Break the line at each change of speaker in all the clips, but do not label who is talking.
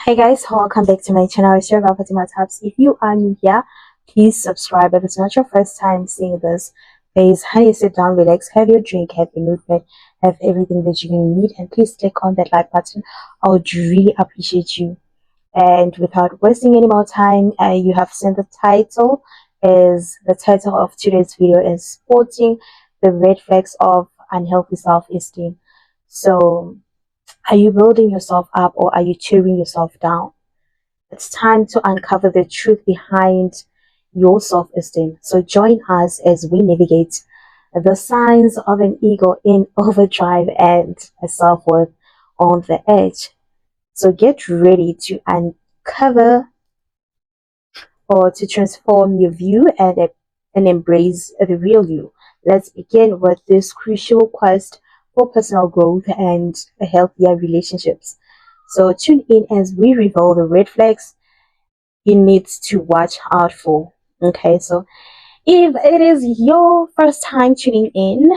Hey guys, welcome back to my channel. It's your girl Fatima Tabs. If you are new here, please subscribe. If it's not your first time seeing this, please honey sit down, relax, have your drink, have your notepad, have everything that you need, and please click on that like button. I would really appreciate you. And without wasting any more time, you have seen the title. Is the title of today's video is spotting the red flags of unhealthy self-esteem. So are you building yourself up or are you tearing yourself down? It's time to uncover the truth behind your self-esteem. So join us as we navigate the signs of an ego in overdrive and a self-worth on the edge. So get ready to uncover or to transform your view and embrace the real you. Let's begin with this crucial quest for personal growth and healthier relationships. So tune in as we reveal the red flags you need to watch out for. Okay, so if it is your first time tuning in,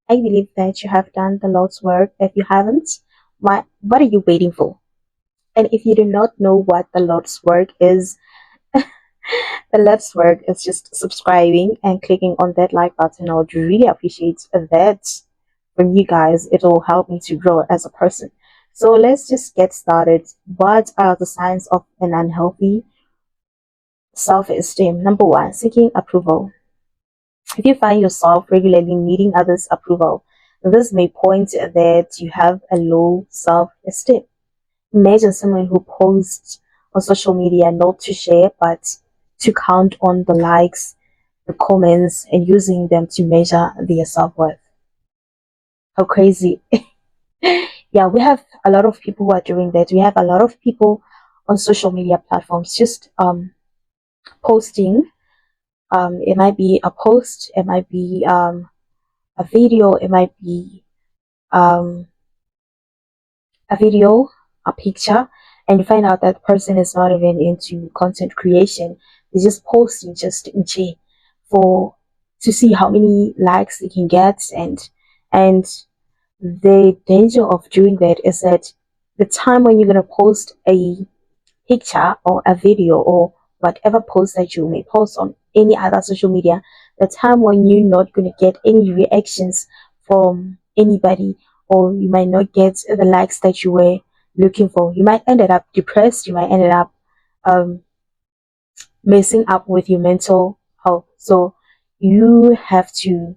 I believe that you have done the Lord's work. If you haven't, what are you waiting for? And if you do not know what the Lord's work is, the Lord's work is just subscribing and clicking on that like button. I would really appreciate that from you guys. It will help me to grow as a person. So let's just get started. What are the signs of an unhealthy self-esteem? Number one, seeking approval. If you find yourself regularly needing others' approval, this may point that you have a low self-esteem. Imagine someone who posts on social media not to share but to count on the likes, the comments, and using them to measure their self-worth. How crazy. Yeah, we have a lot of people who are doing that. We have a lot of people on social media platforms just posting. It might be a post, it might be a video, it might be um, a video, a picture, and you find out that person is not even into content creation. They're just posting just in G for to see how many likes they can get, and the danger of doing that is that the time when you're gonna post a picture or a video or whatever post that you may post on any other social media, the time when you're not going to get any reactions from anybody, or you might not get the likes that you were looking for, you might end up depressed, you might end up um, messing up with your mental health. So you have to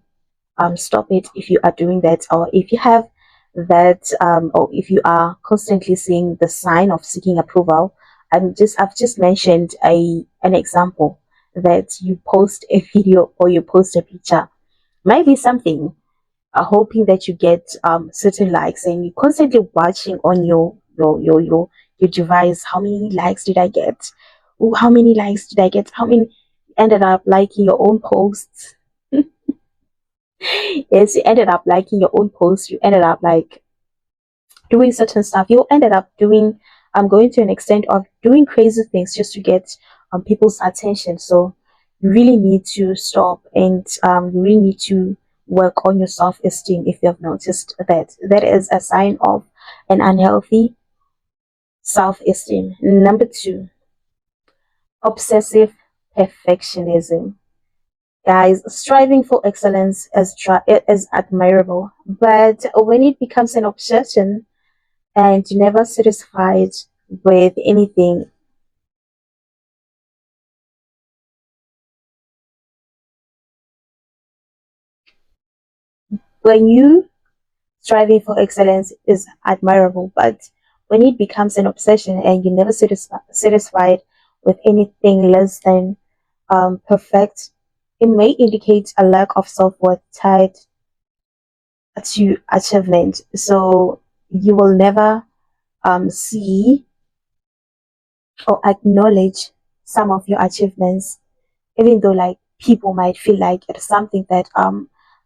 stop it if you are doing that, or if you have that, or if you are constantly seeing the sign of seeking approval. I've just mentioned an example that you post a video or you post a picture, might be something, hoping that you get certain likes, and you're constantly watching on your device. How many likes did I get? Ooh, how many likes did I get? How many ended up liking your own posts? Yes, you ended up liking your own post, you ended up like doing certain stuff, you ended up doing going to an extent of doing crazy things just to get people's attention. So you really need to stop, and you really need to work on your self-esteem. If you have noticed that that is a sign of an unhealthy self-esteem. Number two, obsessive perfectionism. Guys, striving for excellence is admirable, but when it becomes an obsession and you're never satisfied with anything, when you striving for excellence is admirable, but when it becomes an obsession and you're never satisfied with anything less than perfect, it may indicate a lack of self-worth tied to achievement. So you will never see or acknowledge some of your achievements, even though like people might feel like it's something that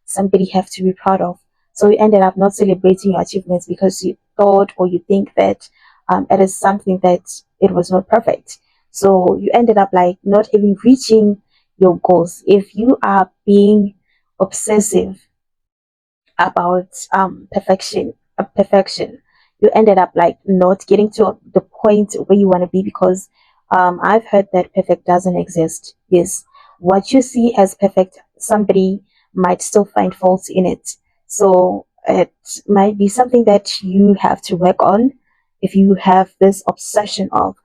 somebody have to be proud of. So you ended up not celebrating your achievements because you thought or you think that it is something that it was not perfect. So you ended up like not even reaching your goals. If you are being obsessive about perfection, you ended up like not getting to the point where you want to be, because I've heard that perfect doesn't exist. Yes, what you see as perfect, somebody might still find faults in it. So it might be something that you have to work on if you have this obsession about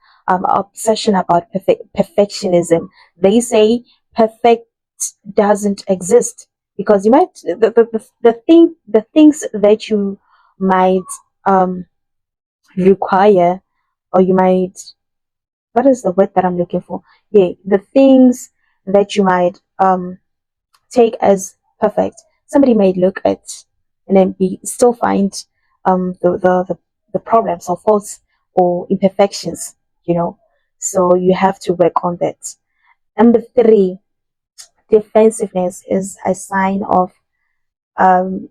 perfectionism. They say perfect doesn't exist, because you might the things that you might um require, or you might, what is the word that I'm looking for? Yeah, the things that you might take as perfect, somebody may look at and then be still find the problems or faults or imperfections, you know. So you have to work on that. Number three, defensiveness is a sign of um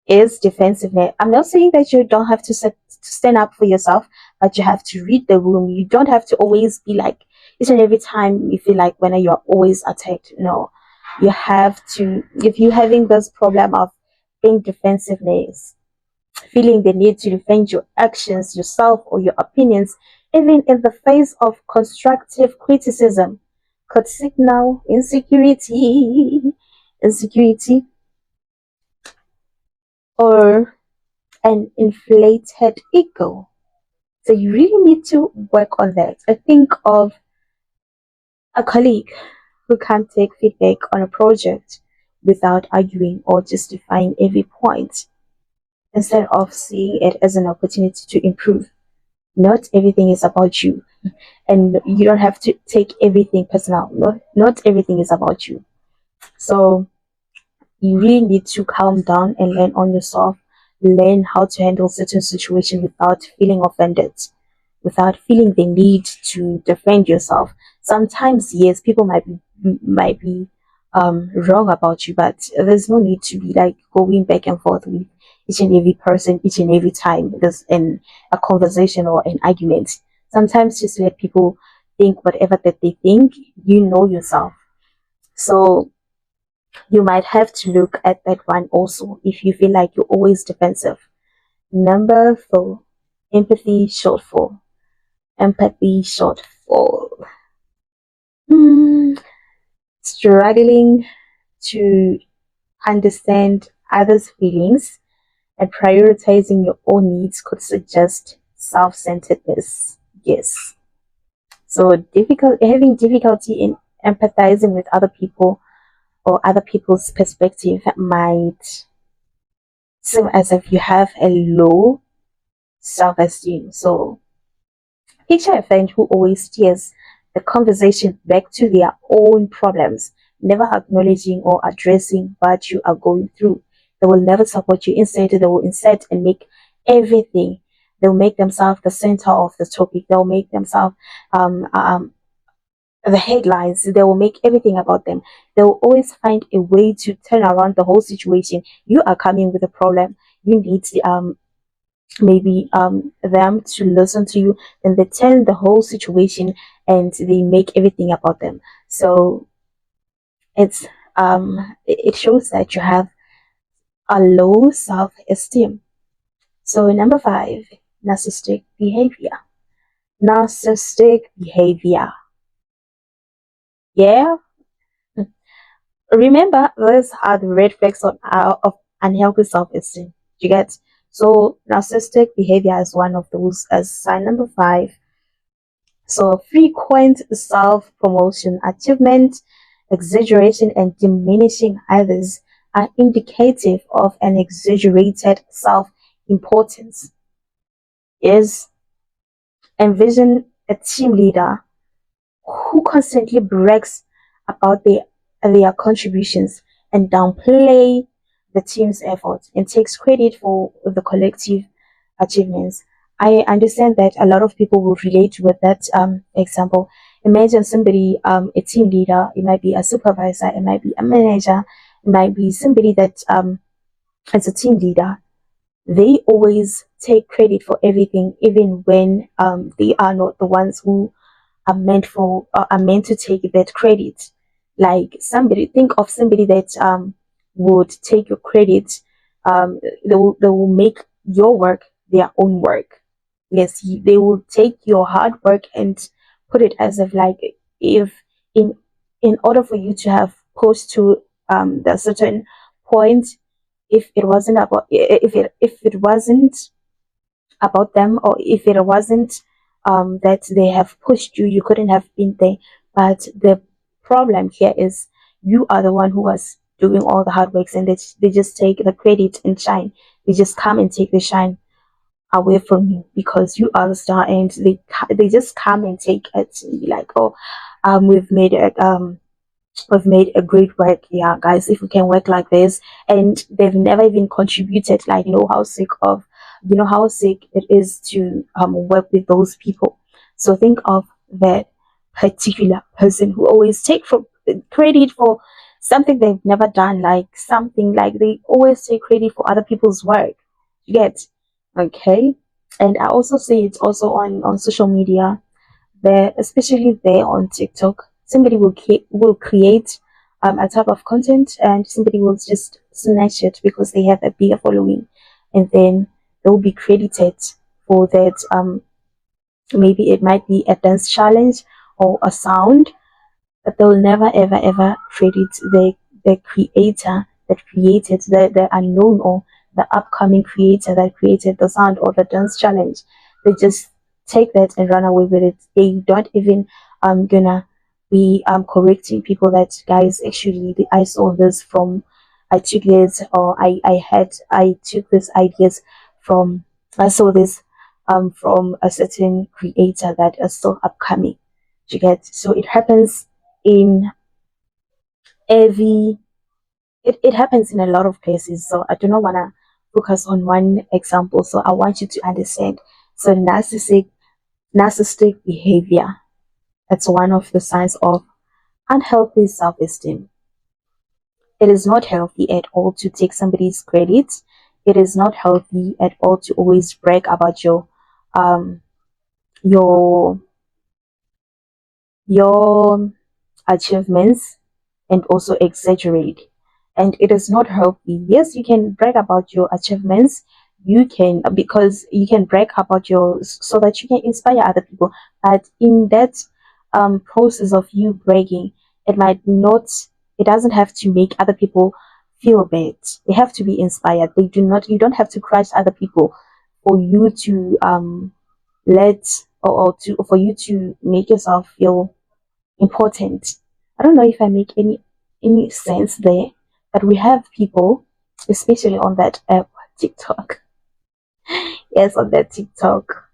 is defensiveness. I'm not saying that you don't have to stand up for yourself, but you have to read the room. You don't have to always be like, each and every time you feel like when you're always attacked. No, you have to, if you're having this problem of being defensiveness, feeling the need to defend your actions, yourself, or your opinions, even in the face of constructive criticism, could signal insecurity, or an inflated ego. So you really need to work on that. I think of a colleague who can't take feedback on a project without arguing or justifying every point, instead of seeing it as an opportunity to improve. Not everything is about you, and you don't have to take everything personal. Not everything is about you. So you really need to calm down and learn on yourself, learn how to handle certain situations without feeling offended, without feeling the need to defend yourself. Sometimes, yes, people might be wrong about you, but there's no need to be like going back and forth with each and every person each and every time there's a conversation or an argument. Sometimes just let people think whatever that they think. You know yourself. So you might have to look at that one also if you feel like you're always defensive. Number four, empathy shortfall. Empathy shortfall. Hmm, struggling to understand others' feelings and prioritizing your own needs could suggest self-centeredness. Yes. So having difficulty in empathizing with other people or other people's perspective might seem as if you have a low self-esteem. So picture a friend who always steers the conversation back to their own problems, never acknowledging or addressing what you are going through. They will never support you. Instead, they will insert and make everything. They'll make themselves the center of the topic. They'll make themselves the headlines. They will make everything about them. They will always find a way to turn around the whole situation. You are coming with a problem. You need maybe them to listen to you, and they tell the whole situation and they make everything about them. So it's it shows that you have a low self-esteem. So number five, narcissistic behavior. Narcissistic behavior. Yeah, remember these are the red flags of unhealthy self-esteem. You get, so narcissistic behavior is one of those as sign number five. So frequent self-promotion, achievement, exaggeration, and diminishing others are indicative of an exaggerated self-importance. Is envision a team leader who constantly brags about their contributions and downplay the team's effort and takes credit for the collective achievements. I understand that a lot of people will relate with that example. Imagine somebody, a team leader, it might be a supervisor, it might be a manager, it might be somebody that as a team leader, they always take credit for everything, even when they are not the ones who are meant to take that credit. Like somebody, think of somebody that would take your credit. They will make your work their own work. Yes, they will take your hard work and put it as if like, if in in order for you to have pushed to the certain point, if it wasn't about, if it wasn't about them, or if it wasn't that they have pushed you, you couldn't have been there. But the problem here is you are the one who was doing all the hard works, and they just take the credit and shine. They just come and take the shine away from you because you are the star, and they just come and take it and be like, oh, we've made it, we've made a great work. Yeah, guys, if we can work like this, and they've never even contributed, like, you know how sick it is to work with those people. So think of that particular person who always take for credit for something they've never done, like something like they always take credit for other people's work. You get, okay? And I also see it also on social media, there, especially there on TikTok. Somebody will create a type of content, and somebody will just snatch it because they have a bigger following, and then they will be credited for that. Maybe it might be a dance challenge or a sound, but they'll never ever ever credit the creator that created the unknown, or the upcoming creator that created the sound or the dance challenge. They just take that and run away with it. They don't even gonna be correcting people that, guys, actually I saw this from, I took this, or I took these ideas from, I saw this from a certain creator that is still upcoming. You get, so it happens in every, it happens in a lot of places. So I do not want to focus on one example, so I want you to understand. So narcissistic behavior, that's one of the signs of unhealthy self-esteem. It is not healthy at all to take somebody's credit. It is not healthy at all to always brag about um your your achievements, and also exaggerate. And it is not healthy. Yes, you can brag about your achievements. You can, because you can brag about yours so that you can inspire other people. But in that process of you bragging, it might not, it doesn't have to make other people feel bad. They have to be inspired. They do not, you don't have to crush other people for you to let, or to, for you to make yourself feel important. I don't know if I make any sense there, but we have people, especially on that app, TikTok. Yes, on that TikTok.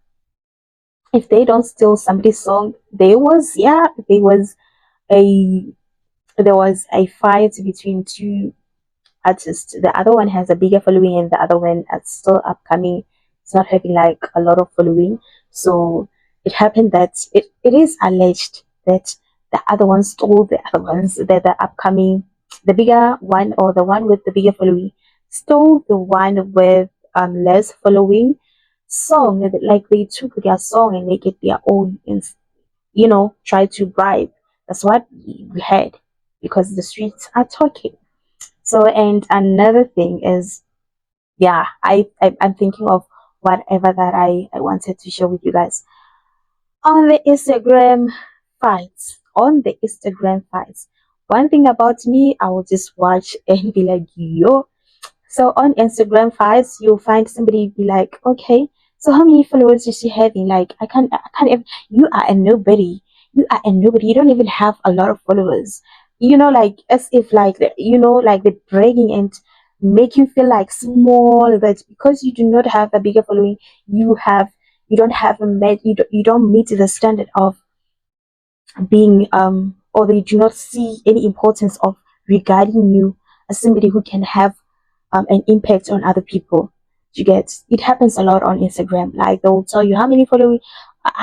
If they don't steal somebody's song, a there was a fight between two artist. The other one has a bigger following, and the other one is still upcoming. It's not having like a lot of following. So it happened that it is alleged that the other one stole the other ones, that the upcoming, the bigger one, or the one with the bigger following, stole the one with less following song. Like they took their song and make it their own, and try to bribe. That's what we had, because the streets are talking. So, and another thing is, yeah, I'm thinking of whatever that I wanted to share with you guys on the Instagram fights. On the Instagram fights, one thing about me, I will just watch and be like, yo. So on Instagram files, you'll find somebody be like, okay, so how many followers is she having? Like, I can't even, you are a nobody. You are a nobody. You don't even have a lot of followers. Like as if like, like the bragging and make you feel like small, that because you do not have a bigger following, you don't have a met, you don't meet the standard of being or they do not see any importance of regarding you as somebody who can have an impact on other people. You get, it happens a lot on Instagram. Like they'll tell you how many following.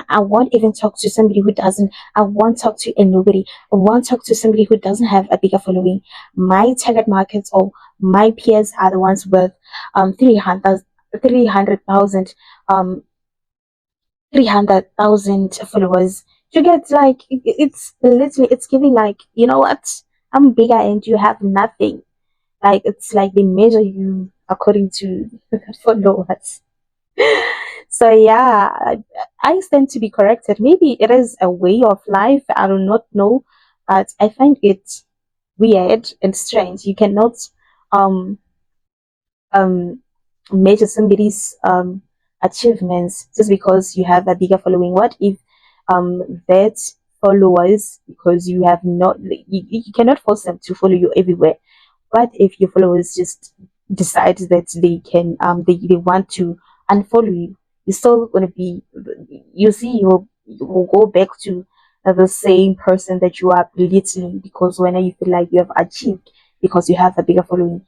I won't even talk to somebody who doesn't. I won't talk to a nobody. I won't talk to somebody who doesn't have a bigger following. My target markets or my peers are the ones with 300,000 um 300,000 followers. You get, like, it's literally, it's giving like, you know what? I'm bigger and you have nothing. Like, it's like they measure you according to followers. So yeah, I stand to be corrected. Maybe it is a way of life. I do not know, but I find it weird and strange. You cannot um um measure somebody's achievements just because you have a bigger following. What if that followers, because you have not, you cannot force them to follow you everywhere. What if your followers just decide that they want to unfollow you? You're still gonna be, you see, you will go back to the same person that you are belittling, because when you feel like you have achieved because you have a bigger following.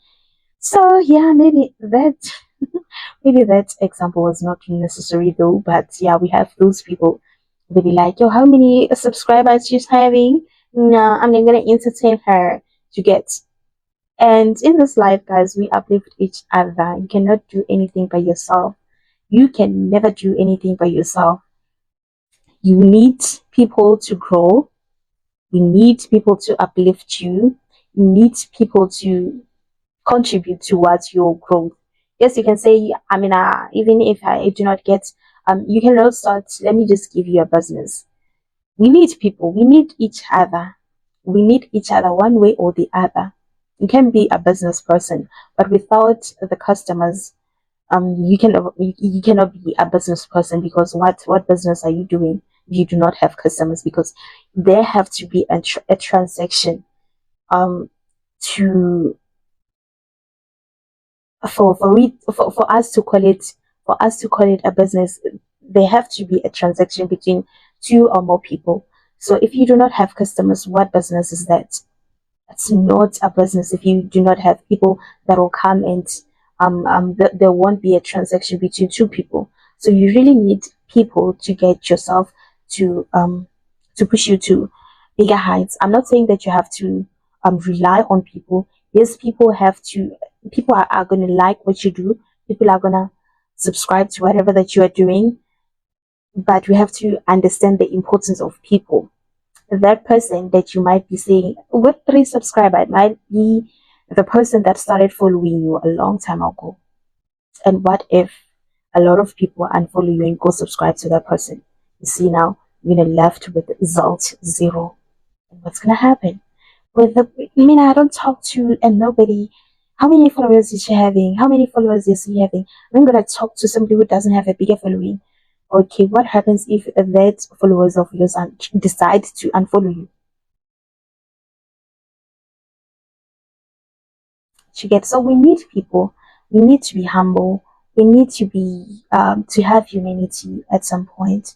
So yeah, maybe that example was not necessary though, but yeah, we have those people. They be like, yo, how many subscribers she's having? No, I'm not gonna entertain her to get. And in this life, guys, we uplift each other. You cannot do anything by yourself. You can never do anything by yourself. You need people to grow. You need people to uplift you. You need people to contribute towards your growth. Yes, you can say, I mean, even if I do not get, you can also start, let me just give you a business. We need people, we need each other. We need each other one way or the other. You can be a business person, but without the customers, you cannot be a business person, because what business are you doing if you do not have customers? Because there have to be a transaction um to for us to call it, a business. There have to be a transaction between two or more people. So if you do not have customers, what business is that? It's not a business if you do not have people that will come and there won't be a transaction between two people. So you really need people to get yourself to push you to bigger heights. I'm not saying that you have to rely on people. Yes, people are gonna like what you do. People are gonna subscribe to whatever that you are doing, but we have to understand the importance of people. That person that you might be saying with 3 subscribers might be the person that started following you a long time ago. And what if a lot of people unfollow you and go subscribe to that person? You see, now you're gonna left with result zero. And what's gonna happen? With the, I mean, I don't talk to and nobody. How many followers is she having? How many followers is he having? I'm gonna talk to somebody who doesn't have a bigger following. Okay, what happens if that followers of yours decide to unfollow you? To get, so we need people. We need to be humble. We need to be to have humanity at some point.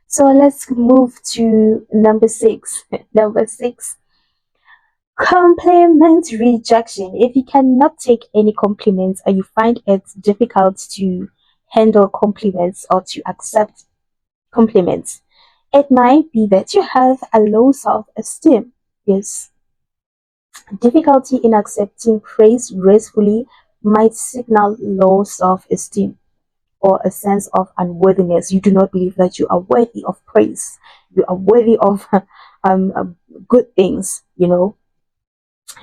So let's move to number 6. Number 6, compliment rejection. If you cannot take any compliments, or you find it difficult to handle compliments or to accept compliments, it might be that you have a low self-esteem. Yes, difficulty in accepting praise gracefully might signal low self-esteem or a sense of unworthiness. You do not believe that you are worthy of praise. You are worthy of good things, you know.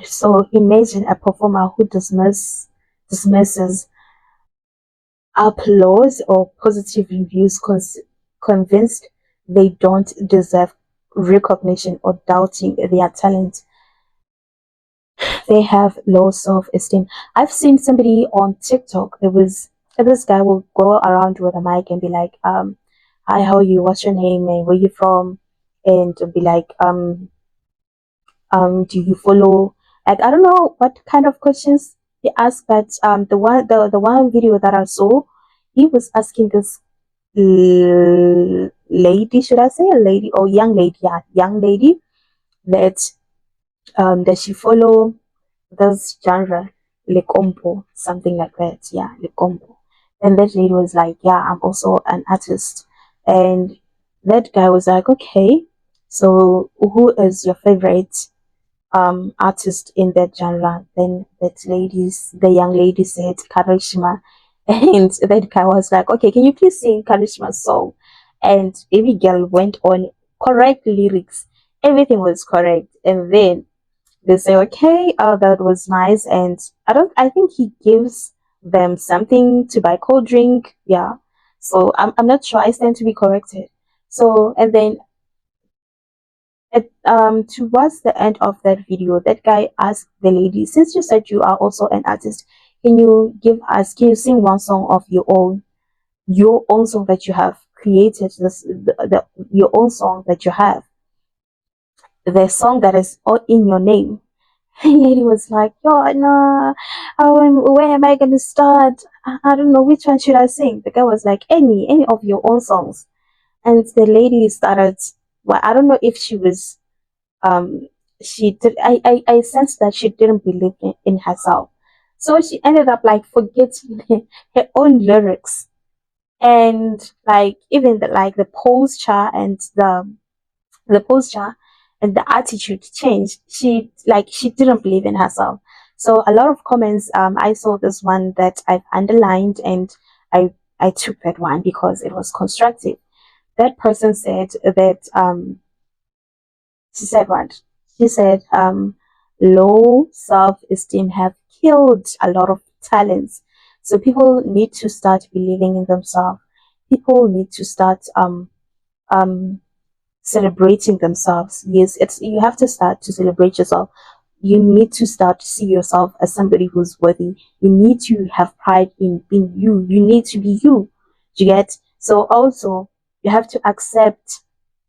So imagine a performer who dismisses applause or positive reviews, convinced they don't deserve recognition, or doubting their talent. They have low self-esteem. I've seen somebody on TikTok. There was this guy will go around with a mic and be like, hi, how are you? What's your name? And where you from? And be like, do you follow? Like, I don't know what kind of questions he asked, but the one video that I saw, he was asking this lady, should I say a lady or young lady? Yeah, young lady, that does she follow this genre, Le Compo, something like that. Yeah, Le Compo. And that lady was like, yeah, I'm also an artist. And that guy was like, okay, so who is your favorite artist in that genre? Then the young lady said Karishma. And that guy was like, okay, can you please sing Karishma's song? And baby girl went on, correct lyrics. Everything was correct. And then they say, okay, that was nice. And I think he gives them something to buy, cold drink. Yeah. So I'm not sure. I stand to be corrected. So and then towards the end of that video, that guy asked the lady, since you said you are also an artist, can you sing one song of your own song that you have created, your own song that you have, the song that is all in your name. And lady was like, yo, no, where am I gonna start? I don't know, which one should I sing? The guy was like, any of your own songs. And the lady started, well, I don't know if she was she did I sensed that she didn't believe in herself. So she ended up like forgetting her own lyrics, and like even the posture and the posture and the attitude changed. She didn't believe in herself. So a lot of comments, I saw this one that I've underlined, and I took that one because it was constructive. That person said that she said what? She said, low self-esteem have killed a lot of talents. So people need to start believing in themselves. People need to start um celebrating themselves. Yes, it's you have to start to celebrate yourself. You need to start to see yourself as somebody who's worthy. You need to have pride in being you. You need to be you. Do you get? So also you have to accept.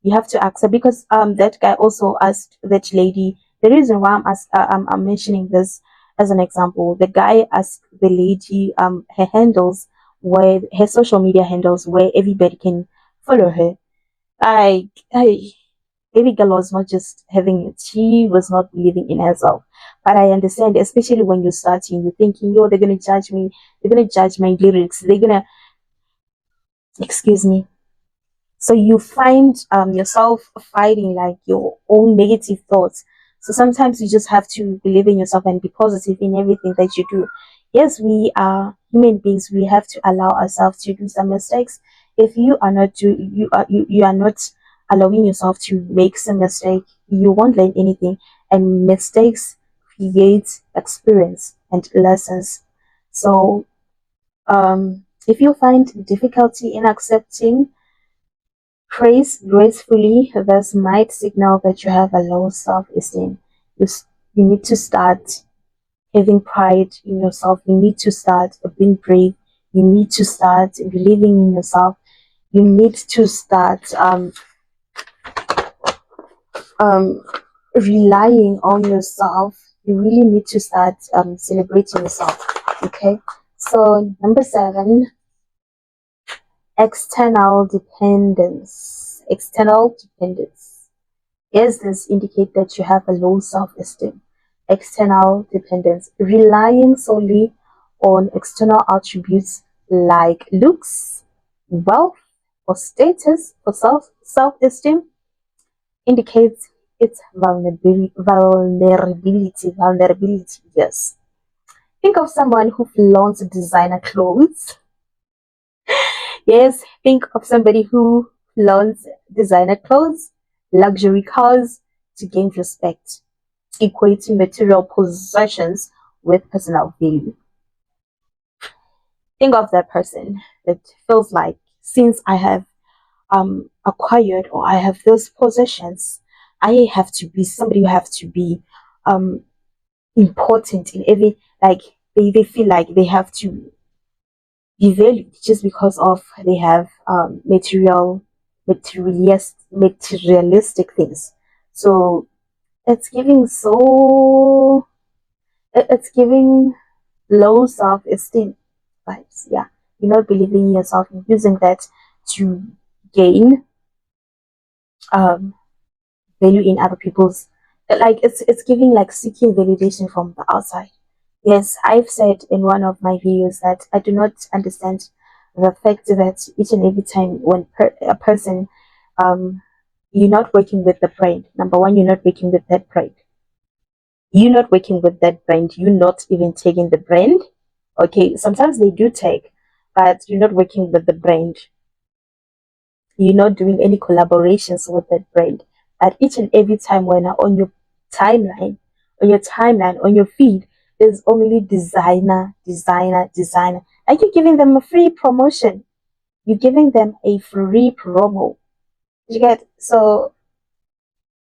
You have to accept, because that guy also asked that lady. The reason why I'm mentioning this as an example, the guy asked the lady her handles, where her social media handles, where everybody can follow her. I baby girl was not just having it, she was not believing in herself. But I understand, especially when you're starting, you're thinking, yo, they're gonna judge me, they're gonna judge my lyrics, they're gonna, excuse me. So you find yourself fighting like your own negative thoughts. So sometimes you just have to believe in yourself and be positive in everything that you do. Yes, we are human beings. We have to allow ourselves to do some mistakes. If you are not you are not allowing yourself to make some mistake, you won't learn anything. And mistakes create experience and lessons. So if you find difficulty in accepting praise gracefully, this might signal that you have a low self-esteem. You need to start having pride in yourself. You need to start being brave. You need to start believing in yourself. You need to start um, relying on yourself. You really need to start celebrating yourself. Okay. So number 7, external dependence. External dependence. Does this indicate that you have a low self-esteem? External dependence, relying solely on external attributes like looks, wealth, or status for self-esteem indicates its vulnerability. Yes. Think of someone who flaunts designer clothes. Yes, think of somebody who flaunts designer clothes, luxury cars to gain respect, equating material possessions with personal value. Think of that person that feels like, since I have acquired, or I have those possessions, I have to be somebody who have to be um important in every, like they feel like they have to be valued just because of they have materialistic things. So it's giving so it's giving low self-esteem vibes. Yeah, you're not believing in yourself. You're using that to gain um value in other people's, like it's giving like seeking validation from the outside. Yes, I've said in one of my videos that I do not understand the fact that each and every time when a person you're not working with the brand. Number one, you're not working with that brand. You're not working with that brand. You're not even taking the brand. Okay, sometimes they do take, but you're not working with the brand. You're not doing any collaborations with that brand. At each and every time when on your timeline, on your feed, there's only designer. Like you're giving them a free promotion. you're giving them a free promo. You get, so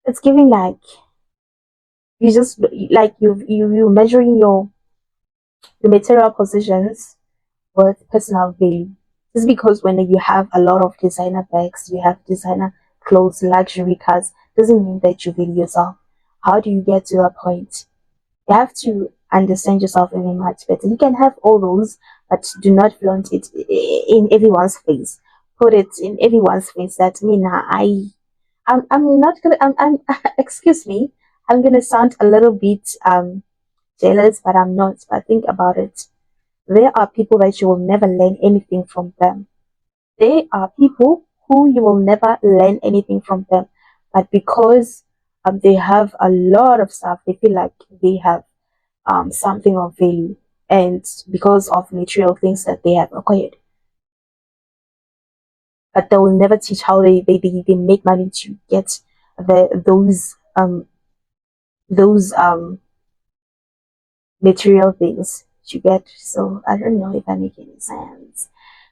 it's giving like you just like you measuring your material possessions with personal value. Just because when you have a lot of designer bags, you have designer clothes, luxury cars, doesn't mean that you value yourself. How do you get to that point? You have to understand yourself even much better. You can have all those, but do not flaunt it in everyone's face. Put it in everyone's face that Mina, I'm not gonna I'm excuse me, I'm gonna sound a little bit jealous, but I'm not. But think about it. There are people that you will never learn anything from them. There are people who you will never learn anything from them. But because they have a lot of stuff, they feel like they have something of value. And because of material things that they have acquired. But they will never teach how they make money to get those material things to get. So I don't know if I make any sense.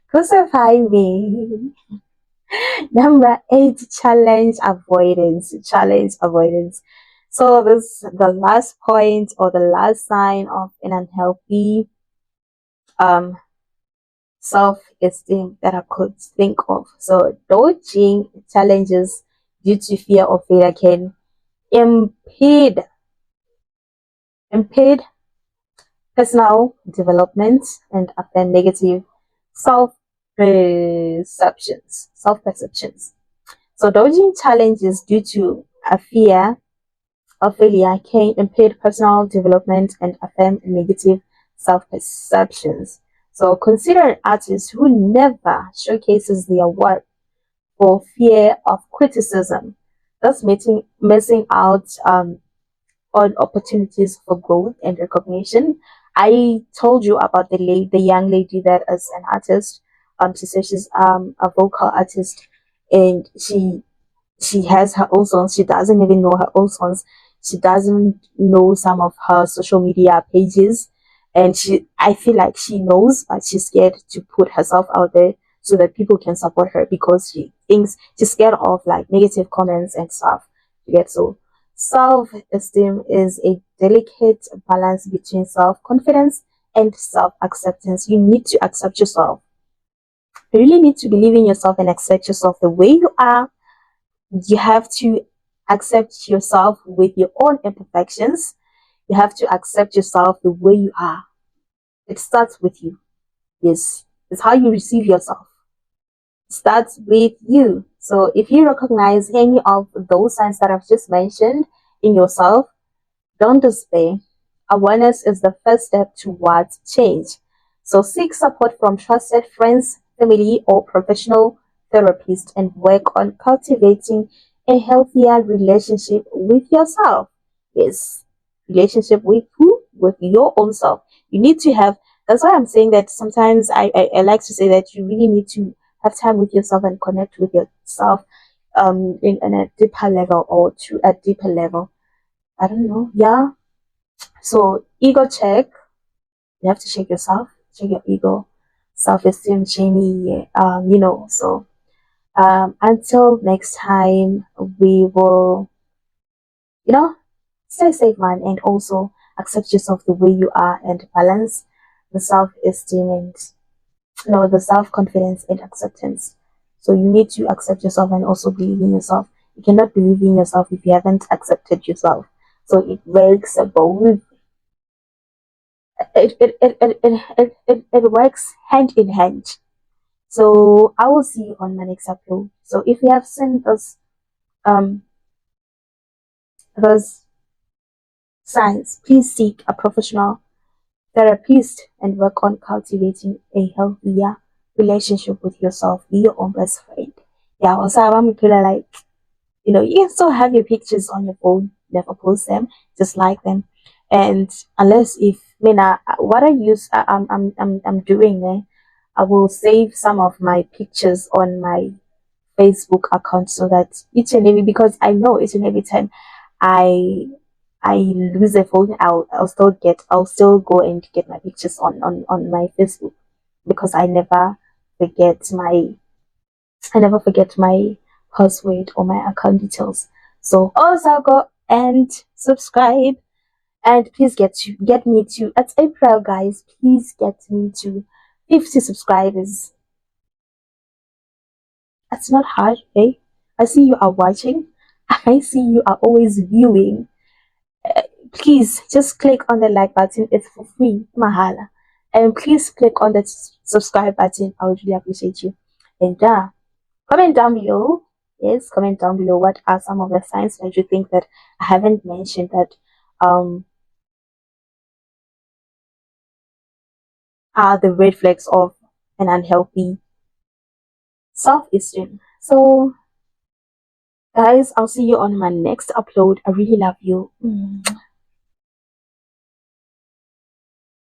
Crucify me. Number 8, challenge avoidance. Challenge avoidance. So this the last point or the last sign of an unhealthy um self-esteem that I could think of. So dodging challenges due to fear of failure can impede impede personal development and affect negative self perceptions. So dodging challenges due to a fear of failure can impede personal development and affect negative self-perceptions. So consider an artist who never showcases their work for fear of criticism, thus missing out on opportunities for growth and recognition. I told you about the young lady that is an artist. She says she's a vocal artist, and she has her own songs. She doesn't even know her own songs. She doesn't know some of her social media pages, and I feel like she knows, but she's scared to put herself out there so that people can support her because she thinks she's scared of like negative comments and stuff. You get, so self-esteem is a delicate balance between self-confidence and self-acceptance. You need to accept yourself. You really need to believe in yourself and accept yourself the way you are. You have to accept yourself with your own imperfections. You have to accept yourself the way you are. It starts with you. Yes, it's how you receive yourself. It starts with you. So if you recognize any of those signs that I've just mentioned in yourself, don't despair. Awareness is the first step towards change. So seek support from trusted friends, family, or professional therapists and work on cultivating a healthier relationship with yourself. Yes, relationship with who? With your own self. You need to have, that's why I'm saying that sometimes I like to say that you really need to have time with yourself and connect with yourself in a deeper level or to a deeper level. I don't know. Yeah. So ego check. You have to check yourself, check your ego, self-esteem, Jenny. So until next time, we will, stay safe, man, and also accept yourself the way you are and balance the self-esteem and the self-confidence and acceptance. So you need to accept yourself and also believe in yourself. You cannot believe in yourself if you haven't accepted yourself. So it works both. It works hand in hand. So I will see you on my next upload. So if you have seen um those signs, please seek a professional therapist and work on cultivating a healthier relationship with yourself. Be your own best friend. Yeah, also I'm feel like you can still have your pictures on your phone, never post them, just like them. And unless if what I use I'm doing I will save some of my pictures on my Facebook account so that each and every, because I know each and every time I I lose a phone, I'll still go and get my pictures on my Facebook because I never forget my I never forget my password or my account details. So also go and subscribe, and please get me to, it's April guys, please get me to 50 subscribers. It's not hard, eh? I see you are watching. I see you are always viewing. Please just click on the like button. It's for free, mahala. And please click on the subscribe button. I would really appreciate you. And comment down below. Yes, comment down below what are some of the signs that you think that I haven't mentioned that are the red flags of an unhealthy self-esteem. So guys, I'll see you on my next upload. I really love you.